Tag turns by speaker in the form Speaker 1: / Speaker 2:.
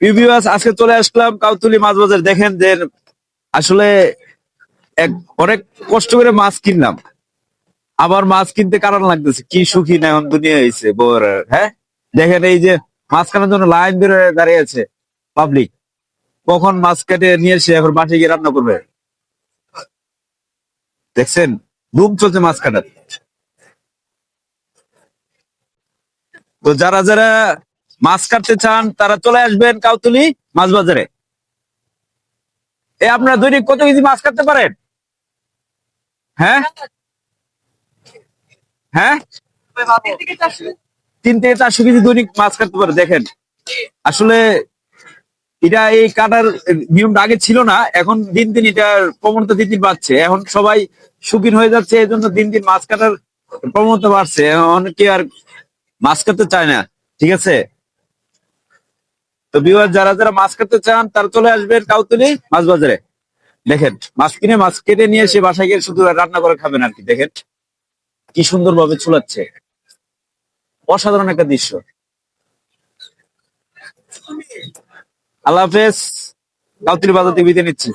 Speaker 1: Viewers, আজকে চলে আসলাম কাউতুলি মাছ বাজার। দেখেন যে আসলে এক অনেক কষ্ট করে মাছ কিনলাম, আবার মাছ কিনতে কারণ লাগতেছে কি সুখী না এখন দুনিয়া হয়েছে বউর। হ্যাঁ, দেখেন এই যে মাছ কেনার জন্য লাইন বের হয়ে দাঁড়িয়ে আছে পাবলিক। কখন মাছ কেটে নিয়ে এসে এখন বাসে গিয়ে রান্না করবে। দেখছেন, ধুম চলছে মাছ কাটার। তো যারা যারা মাছ কাটতে চান তারা চলে আসবেন কাউতুলি মাছ বাজারে। আপনারা দৈনিক কত কেজি মাছ কাটতে পারেন? হ্যাঁ হ্যাঁ, 3 থেকে 400 কেজি দৈনিক মাছ কাটতে পারে। দেখেন আসলে এটা এই কাটার নিয়মটা আগে ছিল না, এখন দিন দিন এটার প্রবণতা দিন দিন বাড়ছে। এখন সবাই শৌখিন হয়ে যাচ্ছে, এই জন্য দিন দিন মাছ কাটার প্রবণতা বাড়ছে। অনেকে আর মাছ কাটতে চায় না। ঠিক আছে, তো ভিউয়ার যারা যারা মাছ কাটতে চান তারা চলে আসবেন কাউতুলি মাছ বাজারে। দেখেন মাছ কিনে মাছ কেটে নিয়ে এসে বাসায় গিয়ে শুধু রান্না করে খাবেন আর কি। দেখেন কি সুন্দর ভাবে চুলাচ্ছে, অসাধারণ একটা দৃশ্য। আল্লাহ হাফেজ, কাউতুলি বাজার থেকে বিদায় নিচ্ছি।